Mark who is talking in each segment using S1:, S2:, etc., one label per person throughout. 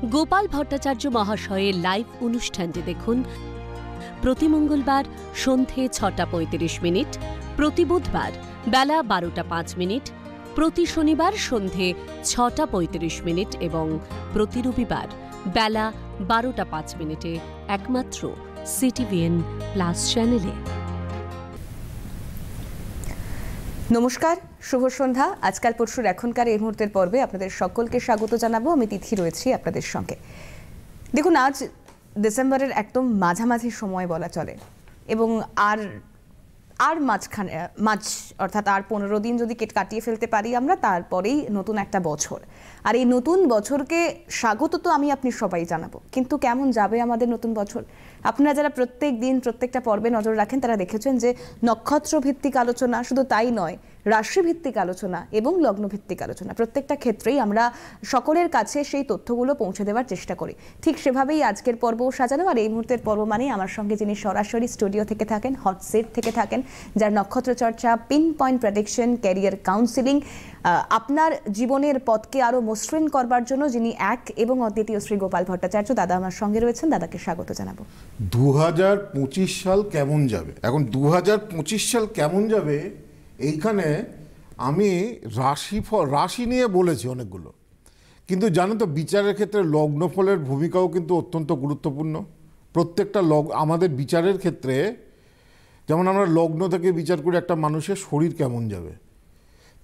S1: গোপাল ভট্টাচার্য মহাশয়ের লাইভ অনুষ্ঠানটি দেখুন প্রতি মঙ্গলবার সন্ধে 6:35, প্রতি বুধবার বেলা 12:05, প্রতি শনিবার সন্ধে 6:35 এবং প্রতি রবিবার বেলা 12:05 একমাত্র সিটিভিএন প্লাস চ্যানেলে।
S2: নমস্কার, শুভ সন্ধ্যা। আজকাল পরশুর এখনকার এই মুহূর্তের পর্বে আপনাদের সকলকে স্বাগত জানাবো। আমি তিথি রয়েছি আপনাদের সঙ্গে। দেখুন, আজ ডিসেম্বরের একদম মাঝামাঝি সময় বলা চলে এবং আর মাঝ অর্থাৎ আর 15 দিন যদি কাটিয়ে ফেলতে পারি আমরা, তারপরেই নতুন একটা বছর। আর এই নতুন বছরকে স্বাগত তো আমি আপনি সবাই জানাবো, কিন্তু কেমন যাবে আমাদের নতুন বছর? আপনারা যারা প্রত্যেক দিন প্রত্যেকটা পর্বে নজর রাখেন তারা দেখেছেন যে নক্ষত্র ভিত্তিক আলোচনা, শুধু তাই নয়, রাশি ভিত্তিক আলোচনা এবং লগ্ন ভিত্তিক আলোচনা, প্রত্যেকটা ক্ষেত্রেই আমরা সকলের কাছে সেই তথ্যগুলো পৌঁছে দেওয়ার চেষ্টা করি। ঠিক সেভাবেই আজকের পর্বও সাজানো। আর এই মুহূর্তের পর্ব মানে আমার সঙ্গে যিনি সরাসরি স্টুডিও থেকে থাকেন, হট সিট থেকে থাকেন, যার নক্ষত্র চর্চা, pin point prediction, career counselling, আপনার জীবনের পথকে আরো মসৃণ করবার জন্য যিনি এক এবং অদ্বিতীয় শ্রী গোপাল ভট্টাচার্য দাদা আমার সঙ্গে রয়েছেন। দাদাকে স্বাগত জানাবো।
S3: 2025 সাল কেমন যাবে? এখন 2025 সাল কেমন যাবে এইখানে আমি রাশি নিয়ে বলেছি অনেকগুলো, কিন্তু জানো তো বিচারের ক্ষেত্রে লগ্নফলের ভূমিকাও কিন্তু অত্যন্ত গুরুত্বপূর্ণ। প্রত্যেকটা আমাদের বিচারের ক্ষেত্রে যেমন আমরা লগ্ন থেকে বিচার করি একটা মানুষের শরীর কেমন যাবে,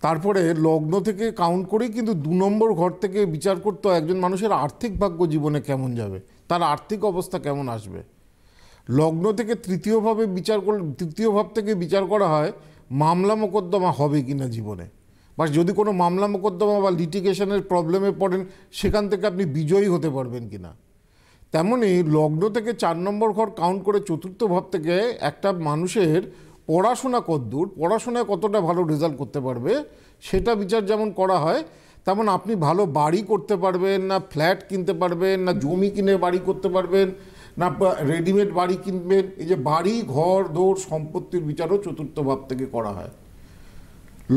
S3: তারপরে লগ্ন থেকে কাউন্ট করেই কিন্তু 2 নম্বর ঘর থেকে বিচার করতে হয় একজন মানুষের আর্থিক ভাগ্য জীবনে কেমন যাবে, তার আর্থিক অবস্থা কেমন আসবে। লগ্ন থেকে তৃতীয় ভাব থেকে বিচার করা হয় মামলা মোকদ্দমা হবে কিনা জীবনে, বা যদি কোনো মামলা মোকদ্দমা বা লিটিগেশনের প্রবলেমে পড়েন সেখান থেকে আপনি বিজয়ী হতে পারবেন কিনা। তেমনি লগ্ন থেকে 4 নম্বর ঘর কাউন্ট করে চতুর্থ ভাব থেকে একটা মানুষের পড়াশোনায় কতটা ভালো রেজাল্ট করতে পারবে সেটা বিচার যেমন করা হয়, তেমন আপনি ভালো বাড়ি করতে পারবেন না, ফ্ল্যাট কিনতে পারবেন না, জমি কিনে বাড়ি করতে পারবেন না, রেডিমেড বাড়ি কিনবেন। এই যে বাড়ি, ঘর, দৌড়, সম্পত্তির বিচারও চতুর্থ ভাব থেকে করা হয়।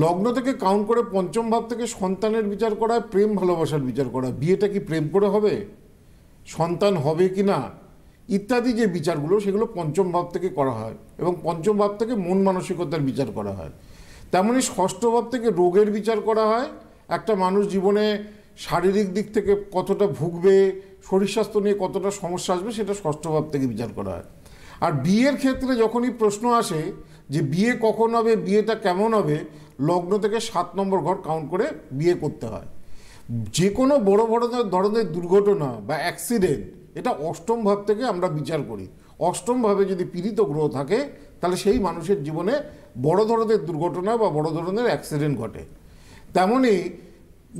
S3: লগ্ন থেকে কাউন্ট করে 5ম ভাব থেকে সন্তানের বিচার করা হয়, প্রেম ভালোবাসার বিচার করা হয়, বিয়েটা কি প্রেম করে হবে, সন্তান হবে কি না ইত্যাদি যে বিচারগুলো সেগুলো 5ম ভাব থেকে করা হয় এবং 5ম ভাব থেকে মন মানসিকতার বিচার করা হয়। তেমনি 6ষ্ঠ ভাব থেকে রোগের বিচার করা হয়, একটা মানুষ জীবনে শারীরিক দিক থেকে কতটা ভুগবে, শরীর স্বাস্থ্য নিয়ে কতটা সমস্যা আসবে সেটা 6ষ্ঠ ভাব থেকে বিচার করা হয়। আর বিয়ের ক্ষেত্রে যখনই প্রশ্ন আসে যে বিয়ে কখন হবে, বিয়েটা কেমন হবে, লগ্ন থেকে 7 নম্বর ঘর কাউন্ট করে বিয়ে করতে হয়। যে কোনো বড় ধরনের দুর্ঘটনা বা অ্যাক্সিডেন্ট এটা 8ম ভাব থেকে আমরা বিচার করি। 8ম ভাবে যদি পীড়িত গ্রহ থাকে তাহলে সেই মানুষের জীবনে বড় ধরনের দুর্ঘটনা বা বড় ধরনের অ্যাক্সিডেন্ট ঘটে। তেমনি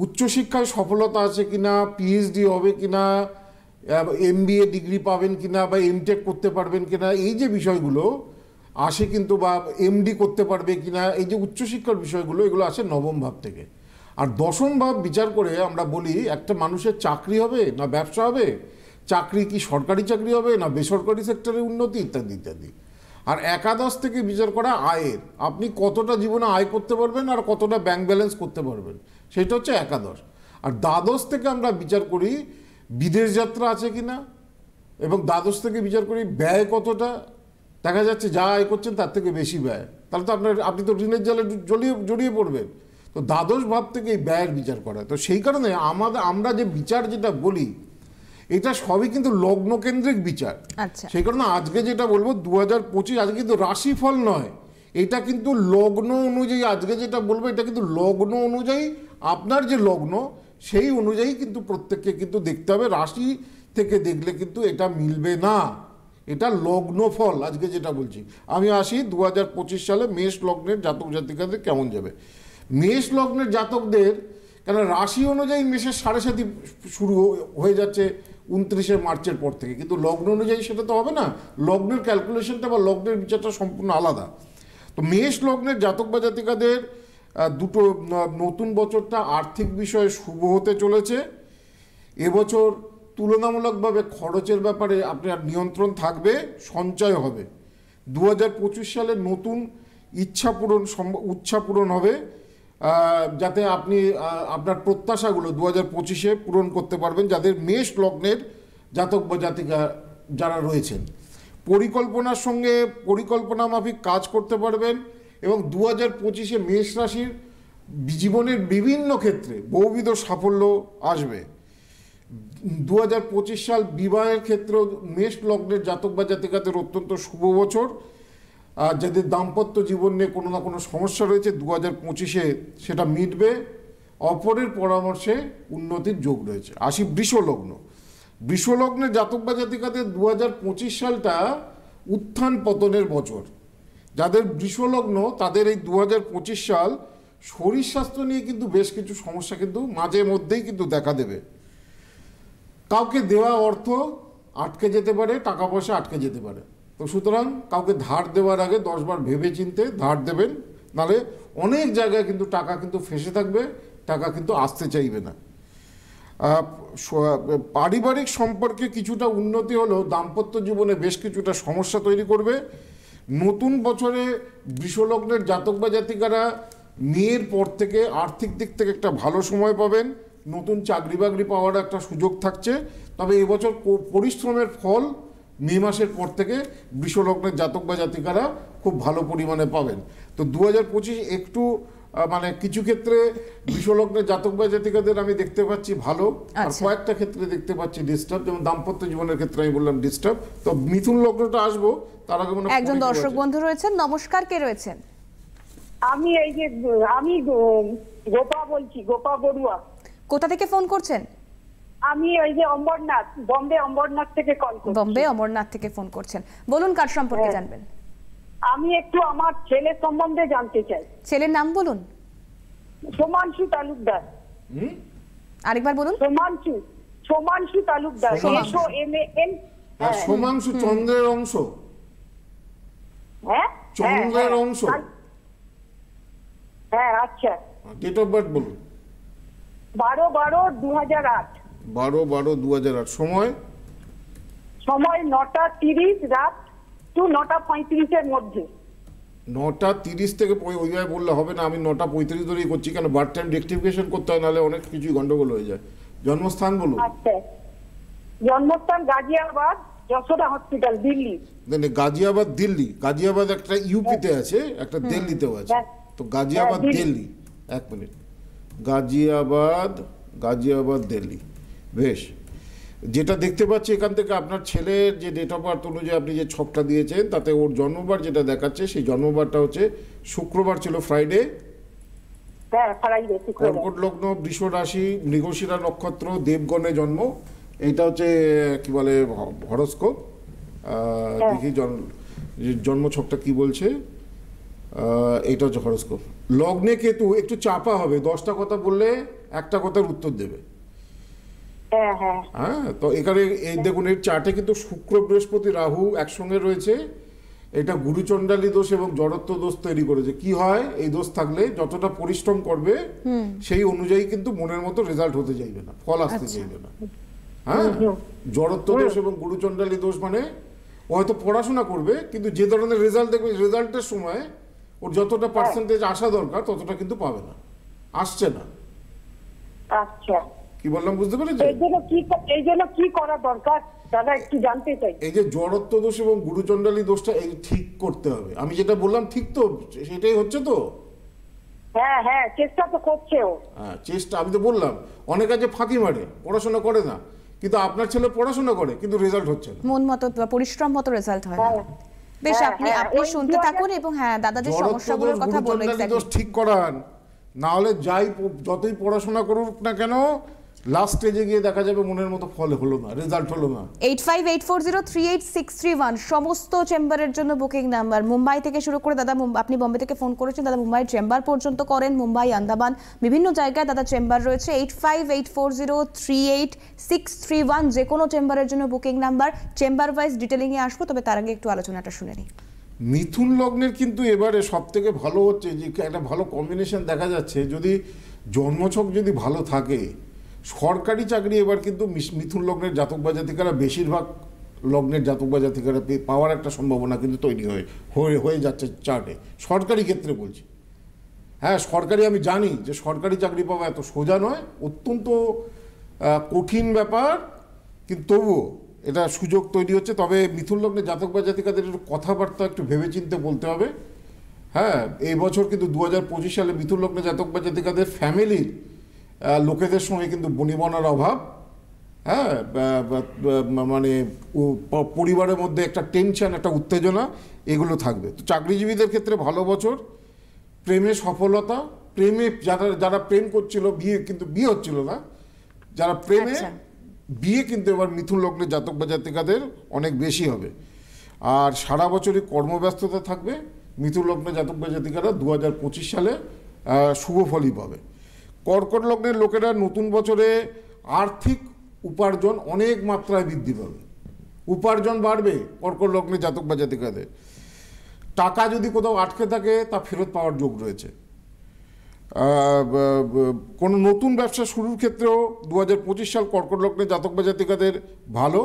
S3: উচ্চশিক্ষায় সফলতা আছে কিনা, পিএইচডি হবে কিনা, MBA ডিগ্রি পাবেন কিনা বা এমটেক করতে পারবেন কিনা, এই যে বিষয়গুলো আসে কিন্তু, বা MD করতে পারবে কিনা, এই যে উচ্চশিক্ষার বিষয়গুলো এগুলো আসে 9ম ভাব থেকে। আর 10ম ভাব বিচার করে আমরা বলি একটা মানুষের চাকরি হবে না ব্যবসা হবে, চাকরি কি সরকারি চাকরি হবে না বেসরকারি সেক্টরে উন্নতি ইত্যাদি ইত্যাদি। আর একাদশ থেকে বিচার করা আয়ের, আপনি কতটা জীবনে আয় করতে পারবেন আর কতটা ব্যাংক ব্যালেন্স করতে পারবেন, সেটা হচ্ছে একাদশ। আর দ্বাদশ থেকে আমরা বিচার করি বিদেশ যাত্রা আছে কিনা, এবং দ্বাদশ থেকে বিচার করি ব্যয় কতটা, দেখা যাচ্ছে যা আয় করছেন তার থেকে বেশি ব্যয়, তাহলে তো আপনি তো ঋণের জালে জড়িয়ে পড়বেন। তো দ্বাদশ ভাব থেকে এই ব্যয়ের বিচার করা। তো সেই কারণে আমরা যে বিচার যেটা বলি এটা সবই কিন্তু লগ্ন কেন্দ্রিক বিচার। সেই কারণে আজকে যেটা বলবো 2025 আজকে কিন্তু রাশিফল নয়, এটা কিন্তু লগ্ন অনুযায়ী আজকে যেটা বলবো এটা কিন্তু লগ্ন অনুযায়ী, আপনার যে লগ্ন সেই অনুযায়ী কিন্তু প্রত্যেককে কিন্তু দেখতে হবে। রাশি থেকে দেখলে কিন্তু এটা মিলবে না, এটা লগ্ন ফল আজকে যেটা বলছি। আমি আসি 2025 সালে মেষ লগ্নের জাতক জাতিকাদের কেমন যাবে। মেষ লগ্নের জাতকদের, কেন রাশি অনুযায়ী মেষের 7.5 শুরু হয়ে যাচ্ছে 29শে মার্চের পর থেকে, কিন্তু লগ্ন অনুযায়ী সেটা তো হবে না। লগ্নের ক্যালকুলেশনটা বা লগ্নের বিচারটা সম্পূর্ণ আলাদা। তো মেষ লগ্নের জাতক বা জাতিকাদের দুটো নতুন বছরটা আর্থিক বিষয়ে শুভ হতে চলেছে। এবছর তুলনামূলকভাবে খরচের ব্যাপারে আপনার নিয়ন্ত্রণ থাকবে, সঞ্চয় হবে। 2025 সালে নতুন ইচ্ছা পূরণ হবে। যাতে আপনি আপনার প্রত্যাশাগুলো 2025-এ পূরণ করতে পারবেন, যাদের মেষ লগ্নের জাতক বা জাতিকা যারা রয়েছেন। পরিকল্পনার সঙ্গে পরিকল্পনা মাফিক কাজ করতে পারবেন এবং 2025-এ মেষ রাশির জীবনের বিভিন্ন ক্ষেত্রে বহুবিধ সাফল্য আসবে। 2025 সাল বিবাহের ক্ষেত্রেও মেষ লগ্নের জাতক বা জাতিকাদের অত্যন্ত শুভ বছর। যাদের দাম্পত্য জীবন নিয়ে কোনো না কোনো সমস্যা রয়েছে 2025-এ সেটা মিটবে। অপরের পরামর্শে উন্নতির যোগ রয়েছে। আসি বৃষলগ্ন। বৃষলগ্নের জাতক বা জাতিকাদের 2025 সালটা উত্থান পতনের বছর। যাদের বৃষলগ্ন তাদের এই 2025 সাল শরীর স্বাস্থ্য নিয়ে কিন্তু বেশ কিছু সমস্যা কিন্তু মাঝে মধ্যেই কিন্তু দেখা দেবে। কাউকে দেওয়া অর্থ আটকে যেতে পারে, টাকা পয়সা আটকে যেতে পারে। তো সুতরাং কাউকে ধার দেওয়ার আগে 10 বার ভেবে চিনতে ধার দেবেন, নাহলে অনেক জায়গায় কিন্তু টাকা কিন্তু ফেঁসে থাকবে, টাকা কিন্তু আসতে চাইবে না। পারিবারিক সম্পর্কে কিছুটা উন্নতি হলেও দাম্পত্য জীবনে বেশ কিছুটা সমস্যা তৈরি করবে। নতুন বছরে বৃষলগ্নের জাতক বা জাতিকারা মেয়ের পর থেকে আর্থিক দিক থেকে একটা ভালো সময় পাবেন, নতুন চাকরি বাকরি পাওয়ার একটা সুযোগ থাকছে। তবে এবছর পরিশ্রমের ফল মে মাসের পর থেকে বৃষলগ্নের জাতক বা জাতিকারা খুব ভালো পরিমাণে পাবেন। তো 2025 একটু মানে কিছু ক্ষেত্রে বৃষলগ্নের জাতক বা জাতিকাদের আমি দেখতে পাচ্ছি ভালো, আর কয়েকটা ক্ষেত্রে দেখতে পাচ্ছি ডিস্টার্ব, যেমন দাম্পত্য জীবনের ক্ষেত্রে আমি বললাম ডিস্টার্ব। তো মিথুন লগ্নটা আসবো তার আগে মনে
S2: একজন দর্শক বন্ধু রয়েছেন। নমস্কার, কে রয়েছেন?
S4: আমি গোপা বলছি, গোপা বড়ুয়া।
S2: কোথা থেকে ফোন করছেন?
S4: আমি অমরনাথ, বম্বে অমরনাথ থেকে কল করছি।
S2: বম্বে অমরনাথ থেকে ফোন করছেন, বলুন কার সম্পর্কে জানবেন?
S4: আমি একটু আমার ছেলে সম্বন্ধে জানতে চাই।
S2: ছেলের নাম বলুন।
S4: সোমাংশু তালুকদার।
S2: আরেকবার বলুন।
S4: সোমাংশু তালুকদার। SOMAN।
S3: সোমাংশু চন্দ্রের অংশ।
S4: হ্যাঁ,
S3: চন্দ্রের অংশ।
S4: হ্যাঁ, আচ্ছা।
S3: ডেট অফ বার্থ বলুন।
S4: 12/12/2008।
S3: 12/12/2008। সময়
S4: 9:30 রাত টু 9:35 মধ্যে।
S3: 9:30 থেকে ওইভাবে বললে হবে না, আমি 9:35 ধরেই করছি, কেন বার্থ টাইম রেক্টিফিকেশন করতে হয়, নাহলে অনেক কিছুই গন্ডগোল হয়ে যায়। জন্মস্থান বলুন।
S4: আচ্ছা, জন্মস্থান গাজিয়াবাদ, যশোদা হসপিটাল, দিল্লি।
S3: গাজিয়াবাদ দিল্লি। গাজিয়াবাদ একটা ইউপিতে আছে, একটা দিল্লিতেও আছে। তো গাজিয়াবাদ দিল্লি, এক মিনিট, গাজিয়াবাদ দিল্লি। বেশ, যেটা দেখতে পাচ্ছি এখান থেকে আপনার ছেলের যে ডেট অফ বার্থ অনুযায়ী আপনি যে ছকটা দিয়েছেন তাতে ওর জন্মবার যেটা দেখাচ্ছে সেই জন্মবারটা হচ্ছে শুক্রবার ছিল, ফ্রাইডে। কর্কট লগ্ন, বৃষ রাশি, মৃগশিরা নক্ষত্র, দেবগণে জন্ম। এইটা হচ্ছে কি বলে হরস্কোপ। দেখি জন্ম ছকটা কি বলছে। এইটা হচ্ছে হরস্কোপ। লগ্নে কেতু, একটু চাপা হবে, 10টা কথা বললে একটা কথার উত্তর দেবে। হ্যাঁ, তো এখানে এই দেখুন এর চার্টে কিন্তু শুক্র, বৃহস্পতি, রাহু একসঙ্গে রয়েছে। এটা গুরুচণ্ডালী দোষ এবং জড়ত্ব দোষ তৈরি করেছে। কি হয়, এই দোষ থাকলে যতটা পরিশ্রম করবে সেই অনুযায়ী কিন্তু মনের মতো রেজাল্ট হতে চাইবে না, ফল আসতে চাইবে না। হ্যাঁ, জড়ত্ব দোষ এবং গুরুচণ্ডালী দোষ মানে ও হয়তো পড়াশোনা করবে কিন্তু যে ধরনের রেজাল্ট দেখবে, রেজাল্টের সময় ওর যতটা পার্সেন্টেজ আসা দরকার ততটা কিন্তু পাবে না, আসছে না।
S4: আচ্ছা,
S3: কি বললাম বুঝতে পেরেছেন?
S4: এই জন্য কি করা দরকার দাদা একটু জানতে চাই।
S3: এই যে জড়ত্ব দোষ এবং গুরুচণ্ডালী দোষটা এই ঠিক করতে হবে। আমি যেটা বললাম ঠিক তো, সেটাই হচ্ছে তো?
S4: হ্যাঁ হ্যাঁ, চেষ্টা তো করছে ও।
S3: হ্যাঁ, চেষ্টা, আমি তো বললাম অনেক আছে ফাঁকি মারে, পড়াশোনা করে না, কিন্তু আপনার ছেলে পড়াশোনা করে কিন্তু রেজাল্ট হচ্ছে না,
S2: মন মতো পরিশ্রম মতো রেজাল্ট হয় না। বেশ, আপনি শুনতে থাকুন এবং হ্যাঁ দাদাদের সমস্যাগুলোর কথা বলুন।
S3: দোষ ঠিক করান, না হলে যতই পড়াশোনা করুক না কেন লাস্ট স্টেজে গিয়ে দেখা যাবে মনের মতো ফল হলো না, রেজাল্ট হলো না।
S2: 8584038631 সমস্ত চেম্বারের জন্য বুকিং নাম্বার। মুম্বাই থেকে শুরু করে দাদা, আপনি বম্বে থেকে ফোন করেছেন, দাদা মুম্বাইয়ের চেম্বার পর্যন্ত করেন। মুম্বাই, আন্দামান বিভিন্ন জায়গায় দাদা চেম্বার রয়েছে। 8584038631 যে কোনো চেম্বারের জন্য বুকিং নাম্বার। চেম্বার ওয়াইজ ডিটেলিংয়ে আসবো, তবে তার আগে একটু আলোচনাটা শুনে নিই।
S3: মিথুন লগ্নের কিন্তু এবারে সব থেকে ভালো হচ্ছে যে একটা ভালো কম্বিনেশন দেখা যাচ্ছে। যদি জন্মছক যদি ভালো থাকে, সরকারি চাকরি এবার কিন্তু মিথুন লগ্নের জাতক বা জাতিকারা, বেশিরভাগ লগ্নের জাতক বা জাতিকারা পাওয়ার একটা সম্ভাবনা কিন্তু তৈরি হয়ে যাচ্ছে চার্টে, সরকারি ক্ষেত্রে বলছি। হ্যাঁ সরকারি, আমি জানি যে সরকারি চাকরি পাওয়া এত সোজা নয়, অত্যন্ত কঠিন ব্যাপার, কিন্তু তবুও এটা সুযোগ তৈরি হচ্ছে। তবে মিথুন লগ্নে জাতক বা জাতিকাদের একটু কথাবার্তা একটু ভেবেচিন্তে বলতে হবে। হ্যাঁ এই বছর কিন্তু 2025 সালে মিথুন লগ্নে জাতক বা জাতিকাদের ফ্যামিলির লোকেদের সঙ্গে কিন্তু বনিবনার অভাব, হ্যাঁ মানে পরিবারের মধ্যে একটা টেনশন, একটা উত্তেজনা, এগুলো থাকবে। তো চাকরিজীবীদের ক্ষেত্রে ভালো বছর, প্রেমে সফলতা, প্রেমে যারা প্রেম করছিল বিয়ে হচ্ছিল না, যারা প্রেমে বিয়ে কিন্তু এবার মিথুন লগ্নের জাতক বা জাতিকাদের অনেক বেশি হবে। আর সারা বছরই কর্মব্যস্ততা থাকবে। মিথুন লগ্নের জাতক বা জাতিকারা 2025 সালে শুভ ফলই পাবে। কর্কট লগ্নের লোকেরা নতুন বছরে আর্থিক উপার্জন অনেক মাত্রায় বৃদ্ধি পাবে, উপার্জন বাড়বে কর্কট লগ্নের জাতক বা জাতিকাদের। টাকা যদি কোথাও আটকে থাকে তা ফেরত পাওয়ার যোগ রয়েছে। কোনো নতুন ব্যবসা শুরুর ক্ষেত্রেও 2025 সাল কর্কট লগ্নের জাতক বা জাতিকাদের ভালো।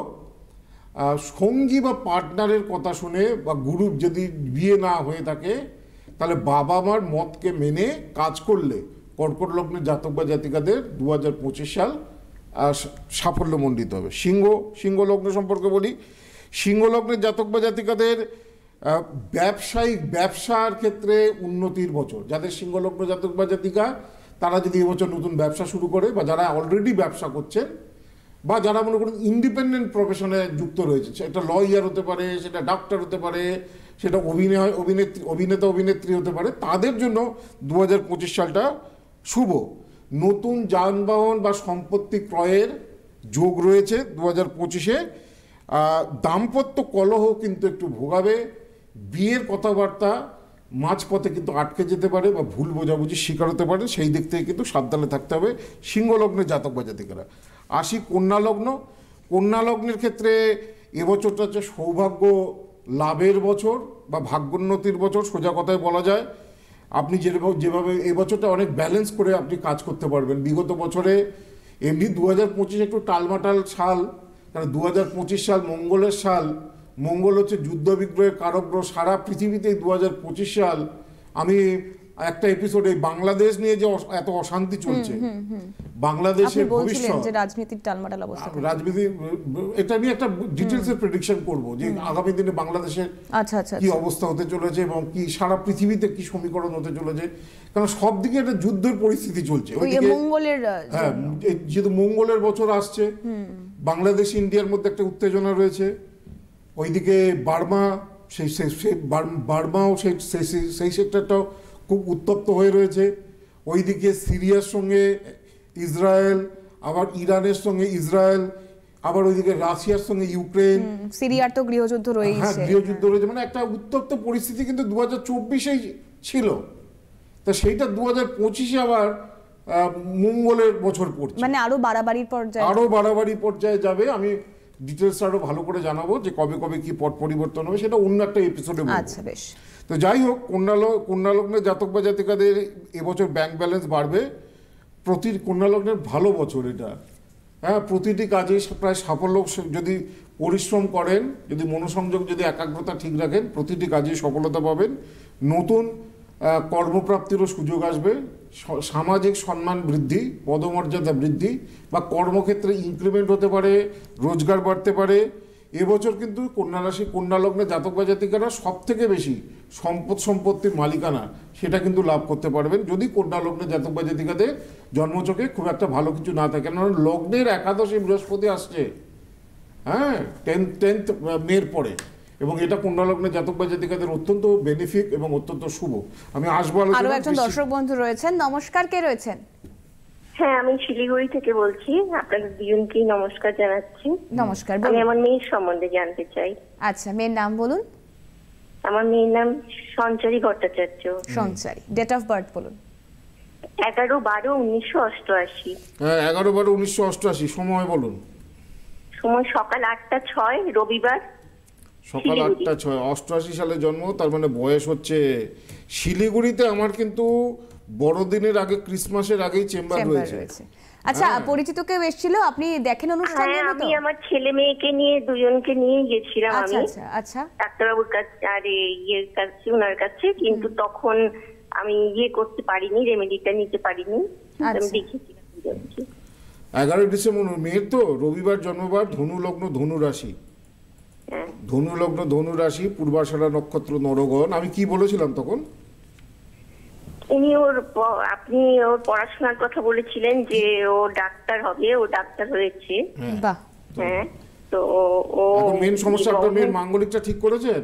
S3: সঙ্গী বা পার্টনারের কথা শুনে বা গ্রুপ যদি বিয়ে না হয়ে থাকে তাহলে বাবা মার মতকে মেনে কাজ করলে কর্কট লগ্নের জাতক বা জাতিকাদের 2025 সাল সাফল্যমণ্ডিত হবে। সিংহ লগ্ন সম্পর্কে বলি, সিংহ লগ্নের জাতক বা জাতিকাদের ব্যবসার ক্ষেত্রে উন্নতির বছর। যাদের সিংহ লগ্ন জাতক বা জাতিকা তারা যদি এবছর নতুন ব্যবসা শুরু করে, বা যারা অলরেডি ব্যবসা করছেন, বা যারা মনে করুন ইন্ডিপেন্ডেন্ট প্রফেশনে যুক্ত রয়েছে, সেটা লয়ার হতে পারে, সেটা ডাক্তার হতে পারে, সেটা অভিনেতা অভিনেত্রী হতে পারে, তাদের জন্য 2025 সালটা শুভ। নতুন যানবাহন বা সম্পত্তি ক্রয়ের যোগ রয়েছে 2025-এ। দাম্পত্য কলহ কিন্তু একটু ভোগাবে, বিয়ের কথাবার্তা মাঝপথে কিন্তু আটকে যেতে পারে বা ভুল বোঝাবুঝির শিকার হতে পারে, সেই দিক থেকে কিন্তু সাবধানে থাকতে হবে সিংহ লগ্নের জাতক বা জাতিকারা। আসি কন্যা লগ্ন। কন্যা লগ্নের ক্ষেত্রে এবছরটা হচ্ছে সৌভাগ্য লাভের বছর বা ভাগ্যোন্নতির বছর, সোজা কথায় বলা যায়। আপনি যেভাবে এবছরটা অনেক ব্যালেন্স করে আপনি কাজ করতে পারবেন। বিগত বছরে এমনি 2025 একটু টালমাটাল সাল, কারণ 2025 সাল মঙ্গলের সাল। মঙ্গল হচ্ছে যুদ্ধ বিগ্রহের কারক গ্রহ। সারা পৃথিবীতেই 2025 সাল, আমি একটা এপিসোডে বাংলাদেশ নিয়ে যে এত অশান্তি চলছে, বাংলাদেশের ভবিষ্যৎ,
S2: রাজনীতির টালমাটাল অবস্থা,
S3: রাজনীতি, এটা নিয়ে একটা ডিটেলসের প্রেডিকশন করব যে আগামী দিনে বাংলাদেশের কি অবস্থা হতে চলেছে এবং কি সারা পৃথিবীতে কি সমীকরণ হতে চলেছে। কারণ সব দিকে একটা যুদ্ধের পরিস্থিতি চলছে। হ্যাঁ যেহেতু মঙ্গলের বছর আসছে, বাংলাদেশ ইন্ডিয়ার মধ্যে একটা উত্তেজনা রয়েছে। ওইদিকে বার্মাও সেই সেক্টরটাও খুব উত্তপ্ত হয়ে রয়েছে। ওইদিকে সিরিয়ার সঙ্গে ইসরায়েল, আবার ইরানের সঙ্গে ইসরায়েল, আবার ওইদিকে রাশিয়ার সঙ্গে ইউক্রেন,
S2: সিরিয়ার তো গৃহযুদ্ধ রয়েছে।
S3: হ্যাঁ গৃহযুদ্ধ রয়েছে, মানে একটা উত্তপ্ত পরিস্থিতি কিন্তু 2024-এই ছিল। তা সেইটা 2025-এ আবার মঙ্গলের বছর পড়ছে, মানে আরো বাড়াবাড়ির পর্যায়ে যাবে। আমি ডিটেলস আরো ভালো করে জানাবো যে কবে কবে কি পট পরিবর্তন হবে, সেটা অন্য একটা এপিসোডে বলবো। আচ্ছা বেশ। তো যাই হোক, কন্যা লগ্নের জাতক বা জাতিকাদের এবছর ব্যাংক ব্যালেন্স বাড়বে। কন্যা লগ্নের ভালো বছর এটা। হ্যাঁ প্রতিটি কাজে প্রায় সাফল্য, যদি পরিশ্রম করেন, যদি মনোসংযোগ, যদি একাগ্রতা ঠিক রাখেন, প্রতিটি কাজে সফলতা পাবেন। নতুন কর্মপ্রাপ্তিরও সুযোগ আসবে। সামাজিক সম্মান বৃদ্ধি, পদমর্যাদা বৃদ্ধি বা কর্মক্ষেত্রে ইনক্রিমেন্ট হতে পারে, রোজগার বাড়তে পারে। এবছর কিন্তু কন্যা রাশি, কন্যা লগ্নে জাতক বা জাতিকারা সব থেকে বেশি সম্পত্তির মালিকানা সেটা কিন্তু লাভ করতে পারবেন, যদি কন্যা লগ্নে জাতক বা জাতিকাদের জন্মচকে খুব একটা ভালো কিছু না থাকে। কারণ লগ্নের একাদশে বৃহস্পতি আসছে, হ্যাঁ 10th মের পরে, এবং এটা কন্যা লগ্নে জাতক বা জাতিকাদের অত্যন্ত বেনিফিট এবং অত্যন্ত শুভ। আমি আসবো।
S2: আরো একজন দর্শক বন্ধু রয়েছেন। নমস্কার, কে রয়েছেন?
S5: হ্যাঁ আমি শিলিগুড়ি থেকে বলছি, আপনাদের দুজনকে নমস্কার জানাচ্ছি।
S2: নমস্কার।
S5: আমি আমার মেয়ের সম্বন্ধে জানতে চাই।
S2: আচ্ছা, মেয়ের নাম বলুন।
S5: আমার মেয়ের নাম সঞ্চারী ভট্টাচার্য।
S2: সঞ্চারী, ডেট অফ বার্থ বলুন।
S5: 11/12/1988।
S3: 11/12/1988। সময় বলুন।
S5: সময় সকাল 8টা 6, রবিবার।
S3: সকাল 8টা 6, 88 সালে জন্ম, তার মানে বয়স হচ্ছে। শিলিগুড়িতে আমার কিন্তু বড়দিনের আগে, ক্রিসমাসের আগেই চেম্বার রয়েছে।
S2: আচ্ছা, পরিচিত কেউ এসেছিল, আপনি দেখেন অনুষ্ঠান?
S5: হ্যাঁ আমি আমার ছেলে মেয়েকে নিয়ে, দুজনকে নিয়ে গেছিলাম আমি।
S2: আচ্ছা।
S5: ডাক্তারবাবুর কাছে আর ইয়ের কাছে, ওনার কাছে। কিন্তু তখন আমি ইয়ে করতে পারিনি, রেমেডিটা নিতে পারিনি। আমি
S2: আচ্ছা।
S5: দেখেছিলাম।
S3: 11 ডিসেম্বর মেয়ের তো রবিবার জন্মবার, ধনু লগ্ন ধনু রাশি,
S5: হ্যাঁ।
S3: ধনু লগ্ন ধনু রাশি, পূর্বাষাঢ়া নক্ষত্র নরগণ। আমি কি বলেছিলাম তখন?
S5: আপনি ওর পড়াশোনার কথা বলেছিলেন যে ও ডাক্তার হবে, ও ডাক্তার হয়েছে।
S2: বাহ,
S5: হ্যাঁ, তো ও
S3: এখন মেন সমস্যা আপনার মেয়ের মাঙ্গলিকটা ঠিক করেছেন?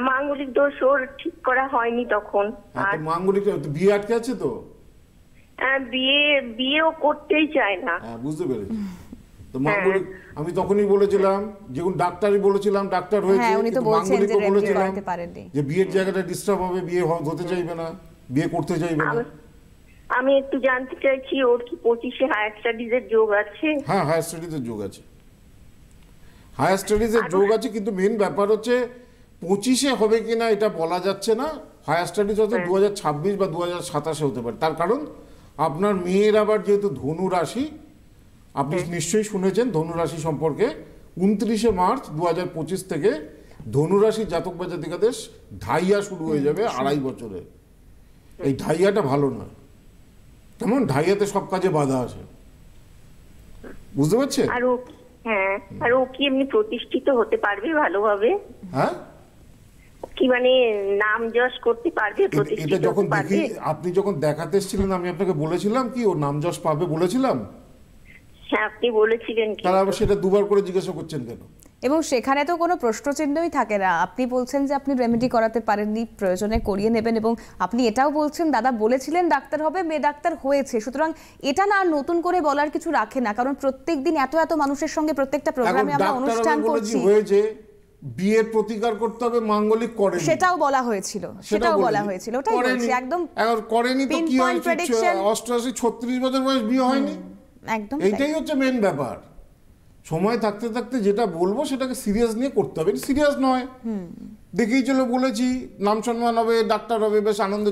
S5: মাঙ্গলিক দোষ ওর ঠিক করা হয়নি তখন।
S3: হ্যাঁ,
S5: আর
S3: তো মাঙ্গলিক বিয়ে আটকে আছে তো।
S5: বিয়েও করতেই চায় না।
S3: হ্যাঁ, বুঝতে পেরেছি। তো মাঙ্গলিক আমি তখনই বলেছিলাম, যেমন ডাক্তারই বলেছিলাম ডাক্তার হয়েছে,
S2: হ্যাঁ, উনি তো
S3: কিন্তু
S2: বলছেন যে
S3: মাঙ্গলিকও
S2: রেমেডি
S3: বলেছিলাম
S2: করাতে পারেননি।
S3: যে বিয়ের জায়গাটা ডিস্টার্ব হবে, বিয়ে হতে চাইবে না, বিয়ে করতে চাইবে না।
S5: আমি একটু জানতে চাইছি ওর কি 25-এ হায়ার স্টাডিজের যোগ আছে?
S3: হ্যাঁ, হায়ার স্টাডিজের যোগ আছে, হায়ার স্টাডিজের যোগ আছে, কিন্তু মেন ব্যাপার হচ্ছে 25-এ হবে কিনা এটা বলা যাচ্ছে না। হায়ার স্টাডিজ হয়তো 2026 বা 2027-এ হতে পারে। তার কারণ আপনার মেয়ের আবার যেহেতু ধনু রাশি, আপনি নিশ্চয়ই শুনেছেন ধনু রাশি সম্পর্কে। 29শে মার্চ 2025 থেকে ধনু রাশি জাতক বা জাতিকাদের ঢাইয়া শুরু হয়ে যাবে 2.5 বছরে। এই ঢাইয়াটা ভালো নয়। কেমন ঢাইয়াতে সব কাজে বাধা আছে, বুঝতে পারছেন?
S5: আর ও কি এমনি প্রতিষ্ঠিত হতে পারবে ভালোভাবে?
S3: হ্যাঁ,
S5: কি মানে নাম যশ করতে পারবে,
S3: এটা
S5: প্রতিষ্ঠিত
S3: যখন
S5: হতে পারবে?
S3: দেখি আপনি যখন দেখাতে এসেছিলেন আমি আপনাকে বলেছিলাম কি ও নাম যশ পাবে বলেছিলাম?
S5: হ্যাঁ, আপনি বলেছিলেন। কি
S3: তাহলে আবার সেটা দুবার করে জিজ্ঞাসা করছেন কেন?
S2: এবং সেখানে তো কোনো প্রশ্নচিহ্নই থাকে না। আপনি বলছেন যে আপনি রেমেডি করাতে পারেননি, প্রয়োজনে করিয়ে নেবেন, এবং আপনি এটাও বলছেন দাদা বলেছিলেন ডাক্তার হবে, মেয়ে ডাক্তার হয়েছে। সুতরাং এটা না আর নতুন করে বলার কিছু রাখে না, কারণ প্রত্যেকদিন এত এত মানুষের সঙ্গে প্রত্যেকটা প্রোগ্রামে আমরা অনুষ্ঠান করছি।
S3: হয়েছে বিয়ের প্রতিকার করতে হবে, মাঙ্গলিক করে
S2: সেটাও বলা হয়েছিল, ওটাই বলছি একদম
S3: করেনি তো কি হয়,
S2: pinpoint prediction।
S3: 88-36 বছর বয়স বিয়ে হয়নি,
S2: একদম
S3: এইটাই হচ্ছে মেন ব্যাপার। সময় থাকতে থাকতে যেটা বলবো সেটাকে সিরিয়াস নিয়ে করতে হবে, সিরিয়াস নয়। দেখেই চলো বলেছি নাম সম্মান হবে, ডাক্তার হবে, বেশ আনন্দে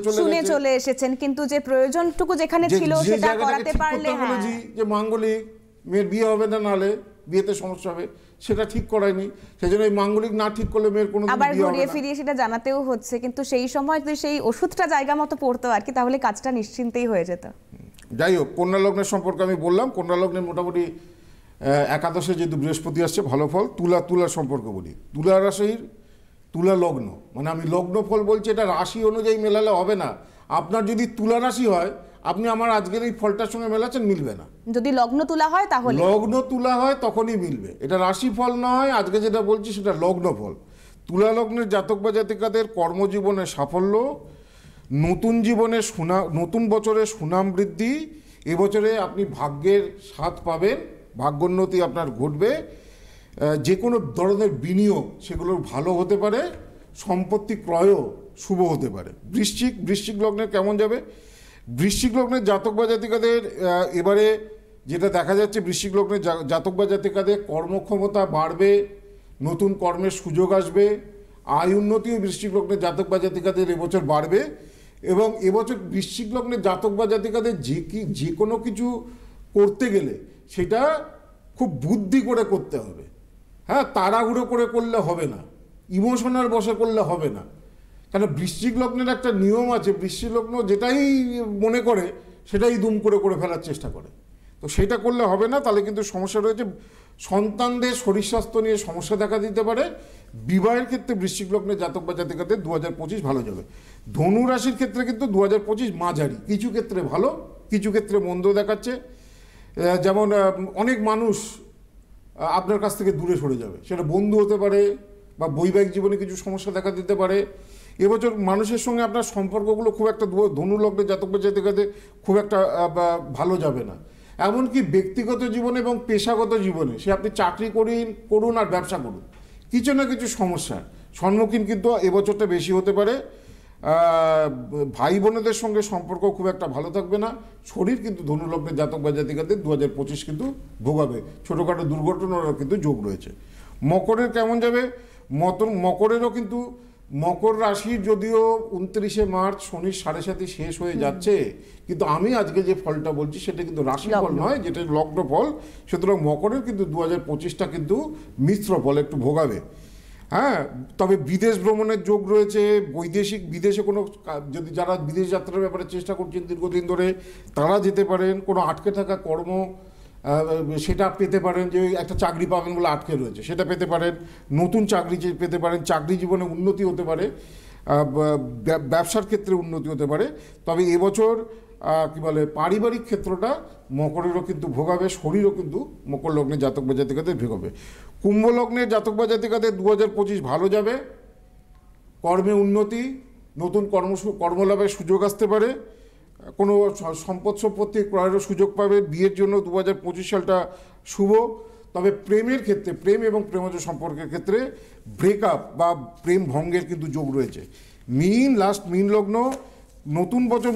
S2: চলে এসেছেন, কিন্তু যে প্রয়োজনটুকু যেখানে ছিল সেটা করাতে পারলে,
S3: বলেছি যে মাঙ্গলিক মেয়ের বিয়ে হবে না, নালে বিয়েতে সমস্যা হবে, সেটা ঠিক করায়নি। সেজন্য এই মাঙ্গলিক না ঠিক করলে মেয়ের কোনো
S2: আবার ঘুরিয়ে ফিরিয়ে সেটা জানাতেও হচ্ছে, কিন্তু সেই সময় যদি সেই ওষুধটা জায়গা মতো পড়তো আর কি, তাহলে কাজটা নিশ্চিন্তেই হয়ে যেত।
S3: যাই হোক, কন্যা লগ্নের সম্পর্কে আমি বললাম। কন্যা লগ্নের মোটামুটি একাদশে যেহেতু বৃহস্পতি আসছে ভালো ফল। তুলার সম্পর্কে বলি, তুলা রাশির তুলা লগ্ন, মানে আমি লগ্ন ফল বলছি, এটা রাশি অনুযায়ী মেলালে হবে না। আপনার যদি তুলা রাশি হয়, আপনি আমার আজকের এই ফলটার সঙ্গে মেলাচ্ছেন, মিলবে না।
S2: যদি লগ্ন তুলা হয় তাহলে,
S3: লগ্ন তুলা হয় তখনই মিলবে, এটা রাশি ফল নয়। আজকে যেটা বলছি সেটা লগ্ন ফল। তুলা লগ্নের জাতক বা জাতিকাদের কর্মজীবনে সাফল্য, নতুন জীবনে নতুন বছরে সুনাম বৃদ্ধি, এবছরে আপনি ভাগ্যের স্বাদ পাবেন, ভাগ্যোন্নতি আপনার ঘটবে। যে কোনো ধরনের বিনিয়োগ সেগুলোর ভালো হতে পারে, সম্পত্তি ক্রয়ও শুভ হতে পারে। বৃশ্চিক লগ্নের কেমন যাবে? বৃশ্চিক লগ্নের জাতক বা জাতিকাদের এবারে যেটা দেখা যাচ্ছে, বৃশ্চিক লগ্নের জাতক বা জাতিকাদের কর্মক্ষমতা বাড়বে, নতুন কর্মের সুযোগ আসবে, আয় উন্নতিও বৃশ্চিক লগ্নের জাতক বা জাতিকাদের এবছর বাড়বে। এবং এবছর বৃশ্চিক লগ্নের জাতক বা জাতিকাদের যে কোনো কিছু করতে গেলে সেটা খুব বুদ্ধি করে করতে হবে। হ্যাঁ, তাড়াহুড়ো করে করলে হবে না, ইমোশনাল বসে করলে হবে না। কারণ বৃশ্চিক লগ্নের একটা নিয়ম আছে, বৃশ্চিক লগ্ন যেটাই মনে করে সেটাই দুম করে ফেলার চেষ্টা করে। তো সেটা করলে হবে না, তাহলে কিন্তু সমস্যা রয়েছে। সন্তানদের শরীর স্বাস্থ্য নিয়ে সমস্যা দেখা দিতে পারে। বিবাহের ক্ষেত্রে বৃশ্চিক লগ্নের জাতক বা জাতিকাদের 2025 ভালো যাবে। ধনু রাশির ক্ষেত্রে কিন্তু 2025 মাঝারি, কিছু ক্ষেত্রে ভালো, কিছু ক্ষেত্রে মন্দ দেখাচ্ছে। যেমন অনেক মানুষ আপনার কাছ থেকে দূরে সরে যাবে, সেটা বন্ধু হতে পারে বা বৈবাহিক জীবনে কিছু সমস্যা দেখা দিতে পারে। এবছর মানুষের সঙ্গে আপনার সম্পর্কগুলো খুব একটা ধনু লগ্নের জাতক বা জাতিকাদের খুব একটা ভালো যাবে না। এমনকি ব্যক্তিগত জীবনে এবং পেশাগত জীবনে, সে আপনি চাকরি করুন আর ব্যবসা করুন, কিছু না কিছু সমস্যার সম্মুখীন কিন্তু এবছরটা বেশি হতে পারে। ভাই বোনেদের সঙ্গে সম্পর্ক খুব একটা ভালো থাকবে না। শরীর কিন্তু ধনু লগ্নের জাতক বা জাতিকাদের 2025 কিন্তু ভোগাবে, ছোটোখাটো দুর্ঘটনারও কিন্তু যোগ রয়েছে। মকরের কেমন যাবে? মকরেরও কিন্তু, মকর রাশির যদিও 29শে মার্চ শনির 7.5 শেষ হয়ে যাচ্ছে, কিন্তু আমি আজকে যে ফলটা বলছি সেটা কিন্তু রাশি ফল নয়, যেটা লগ্ন ফল। সুতরাং মকরের কিন্তু 2025টা কিন্তু মিশ্র ফল একটু ভোগাবে। হ্যাঁ, তবে বিদেশ ভ্রমণের যোগ রয়েছে, বিদেশে কোনো যদি যারা বিদেশ যাত্রার ব্যাপারে চেষ্টা করছেন দীর্ঘদিন ধরে তারা যেতে পারেন। কোনো আটকে থাকা কর্ম সেটা পেতে পারেন, যে একটা চাকরি পাবেন বলে আটকে রয়েছে সেটা পেতে পারেন, নতুন চাকরি পেতে পারেন, চাকরি জীবনে উন্নতি হতে পারে, ব্যবসার ক্ষেত্রে উন্নতি হতে পারে। তবে এবছর কি বলে পারিবারিক ক্ষেত্রটা মকরেরও কিন্তু ভোগাবে, শরীরও কিন্তু মকর লগ্নের জাতক বা জাতিকাদের ভোগাবে। কুম্ভ লগ্নের জাতক বা জাতিকাদের 2025 ভালো যাবে, কর্মে উন্নতি, নতুন কর্মলাভের সুযোগ আসতে পারে, কোনো সম্পত্তি ক্রয়েরও সুযোগ পাবে, বিয়ের জন্য 2025 সালটা শুভ। তবে প্রেমের ক্ষেত্রে, প্রেম এবং প্রেমজ সম্পর্কের ক্ষেত্রে ব্রেকআপ বা প্রেম ভঙ্গের কিন্তু যোগ রয়েছে। মীন লগ্ন, নতুন বছর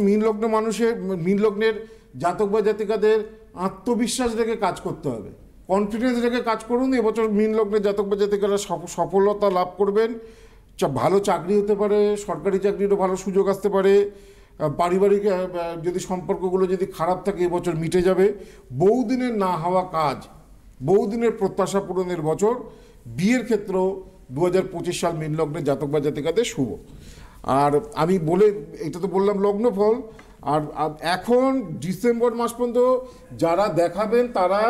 S3: মীন লগ্নের জাতক বা জাতিকাদের আত্মবিশ্বাস রেখে কাজ করতে হবে, কনফিডেন্স রেখে কাজ করুন। এবছর মীন লগ্নের জাতক বা জাতিকারা সফলতা লাভ করবেন, ভালো চাকরি হতে পারে, সরকারি চাকরিরও ভালো সুযোগ আসতে পারে, পারিবারিক যদি সম্পর্কগুলো যদি খারাপ থাকে এবছর মিটে যাবে। বহুদিনের না হওয়া কাজ, বহুদিনের প্রত্যাশা পূরণের বছর। বিয়ের ক্ষেত্রেও 2025 সাল মীন লগ্নের জাতক বা জাতিকাদের শুভ। আর আমি এটা তো বললাম লগ্নফল। আর এখন ডিসেম্বর মাস পর্যন্ত যারা দেখাবেন তারা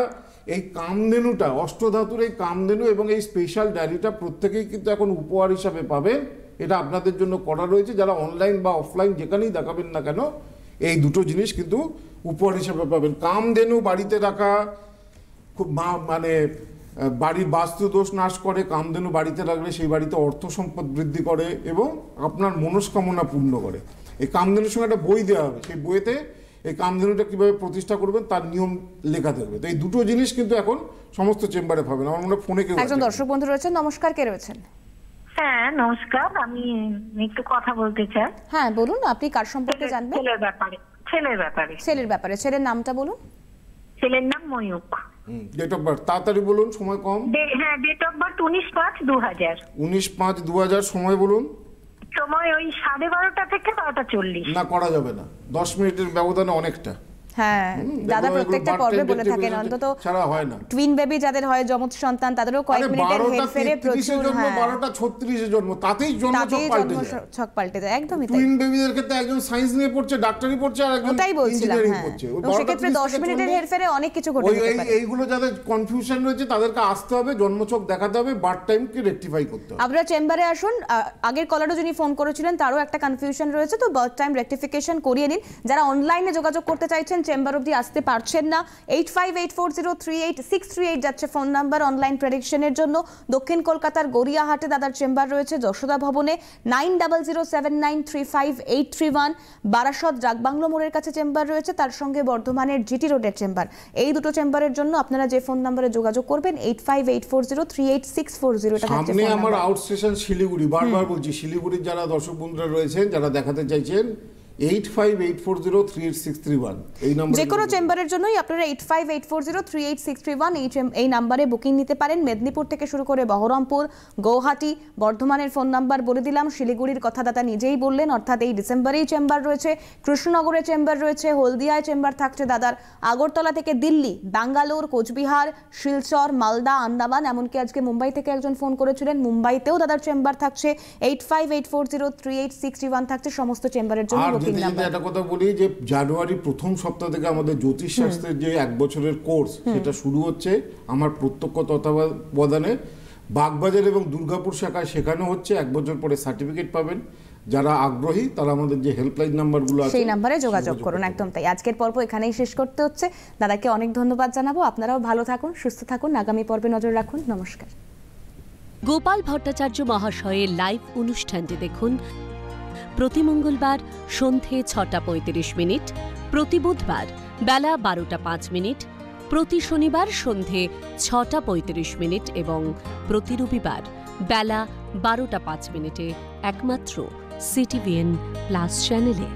S3: এই কামধেনুটা, অষ্টধাতুর এই কামধেনু এবং এই স্পেশাল ডায়েরিটা প্রত্যেকেই কিন্তু এখন উপহার হিসাবে পাবেন। এটা আপনাদের জন্য করা রয়েছে। যারা অনলাইন বা অফলাইন যেখানেই দেখাবেন না কেন এই দুটো জিনিস কিন্তু উপহার হিসাবে পাবেন। কামধেনু বাড়িতে রাখা খুব মানে বাড়ির বাস্তু দোষ নাশ করে। কামধেনু বাড়িতে রাখলে সেই বাড়িতে অর্থ সম্পদ বৃদ্ধি করে এবং আপনার মনস্কামনা পূর্ণ করে। এই কামধেনুর সঙ্গে একটা বই দেওয়া হবে, সেই বইতে এই কামধেনুটা কীভাবে প্রতিষ্ঠা করবেন তার নিয়ম লেখা থাকবে। তো এই দুটো জিনিস কিন্তু এখন সমস্ত চেম্বারে পাবেন। আমার মনে হয় ফোনে কেউ
S2: একজন দর্শক বন্ধু রয়েছেন। নমস্কার, কে রয়েছেন?
S6: হ্যাঁ নমস্কার, আমি একটু কথা বলতে চাই।
S2: হ্যাঁ বলুন, আপনি কার সম্পর্কে জানবেন?
S6: ছেলের ব্যাপারে।
S2: ছেলের ব্যাপারে। ছেলের নামটা বলুন।
S6: ছেলের নাম ময়ূক।
S3: ডেট অফ বার্থ তাড়াতাড়ি বলুন, সময় কম।
S6: হ্যাঁ, ডেট অফ বার্থ 19/5/2000।
S3: 19/5/2000। সময় বলুন।
S6: সময় ওই 12:30 থেকে 12:40।
S3: না, করা যাবে না, 10 মিনিটের ব্যবধানে অনেকটা।
S2: হ্যাঁ, দাদা প্রত্যেকটা পর্বে বলে থাকেন অন্তত
S3: ছাড়া হয় না।
S2: টুইন বেবি যাদের হয়, যমজ সন্তান, তাদেরও কয়েক মিনিটের হেরফেরে প্রচুর।
S3: 12:36 জন্ম, তাতেই
S2: ছক পাল্টে যায়। একদমই তাই।
S3: টুইন বেবিদের ক্ষেত্রে একজন সায়েন্স নিয়ে পড়ছে, ডাক্তারি পড়ছে, আর একজন ইঞ্জিনিয়ারিং পড়ছে।
S2: তো সেক্ষেত্রে 10 মিনিটের হেরফেরে অনেক কিছু ঘটে যেতে পারে।
S3: এইগুলো যাদের কনফিউশন রয়েছে তাদেরকে আসতে হবে, জন্মছক দেখাতে হবে, বার্থ টাইমকে রেকটিফাই করতে হবে।
S2: আপনারা চেম্বারে আসুন। আগের কলারও যিনি ফোন করেছিলেন তারও একটা কনফিউশন রয়েছে, তো বার্থ টাইম রেকটিফিকেশন করিয়ে নিন। যারা অনলাইনে যোগাযোগ করতে চাইছেন, চেম্বার অবধি আসতে পারছেন না, 8584038638 যাচ্ছে ফোন নাম্বার অনলাইন প্রেডিকশনের জন্য। দক্ষিণ কলকাতার গড়িয়াহাটে দাদার চেম্বার রয়েছে, যশোদা ভবনে 9007935831। বারাসত ডাকবাংলো মোড়ের কাছে চেম্বার রয়েছে, তার সঙ্গে বর্ধমানের জিটি রোডের চেম্বার। এই দুটো চেম্বারের জন্য আপনারা যে ফোন নাম্বারে যোগাযোগ করবেন 8584038640। এটা হচ্ছে
S3: সামনে আমার আউট স্টেশন শিলিগুড়ি। বারবার বলছি, শিলিগুড়ির যারা দর্শক বন্ধুরা রয়েছেন যারা দেখাতে চাইছেন 8584038631 এই নম্বরে,
S2: যে কোনো চেম্বারের জন্যই আপনারা 8584038631 এই নাম্বারে বুকিং নিতে পারেন। মেদিনীপুর থেকে শুরু করে বহরমপুর, গৌহাটি, বর্ধমানের ফোন নাম্বার বলে দিলাম। শিলিগুড়ির কথা দাদা নিজেই বললেন, অর্থাৎ এই ডিসেম্বরেই চেম্বার রয়েছে। কৃষ্ণনগরে চেম্বার রয়েছে, হলদিয়ায় চেম্বার থাকছে দাদার। আগরতলা থেকে দিল্লি, ব্যাঙ্গালোর, কোচবিহার, শিলচর, মালদা, আন্দামান, এমনকি আজকে মুম্বাই থেকে একজন ফোন করেছিলেন, মুম্বাইতেও দাদার চেম্বার থাকছে। 8584038631 থাকছে সমস্ত চেম্বারের জন্য।
S3: একটা কথা বলি যে জানুয়ারি প্রথম সপ্তাহ থেকে আমাদের জ্যোতিষ শাস্ত্রের যে 1 বছরের কোর্স সেটা শুরু হচ্ছে। আমার প্রত্যক্ষ তত্ত্বাবধানে বাগবাজার এবং দুর্গাপুর শাখায় শেখানো হচ্ছে। 1 বছর পরে সার্টিফিকেট পাবেন। যারা আগ্রহী তারা আমাদের যে হেল্পলাইন নাম্বারগুলো আছে
S2: সেই নাম্বারে যোগাযোগ করুন। একদম তাই। আজকের পর্ব এখানেই শেষ করতে হচ্ছে। দাদাকে অনেক ধন্যবাদ জানাবো। আপনারাও ভালো থাকুন, সুস্থ থাকুন, আগামী পর্বে নজর রাখুন। নমস্কার।
S1: গোপাল ভট্টাচার্য মহাশয়ের লাইভ অনুষ্ঠানটি দেখুন প্রতি মঙ্গলবার সন্ধে 6:35, প্রতি বুধবার বেলা 12:05, প্রতি শনিবার সন্ধে 6:35 এবং প্রতি রবিবার বেলা 12:05 একমাত্র CTVN+ চ্যানেলে।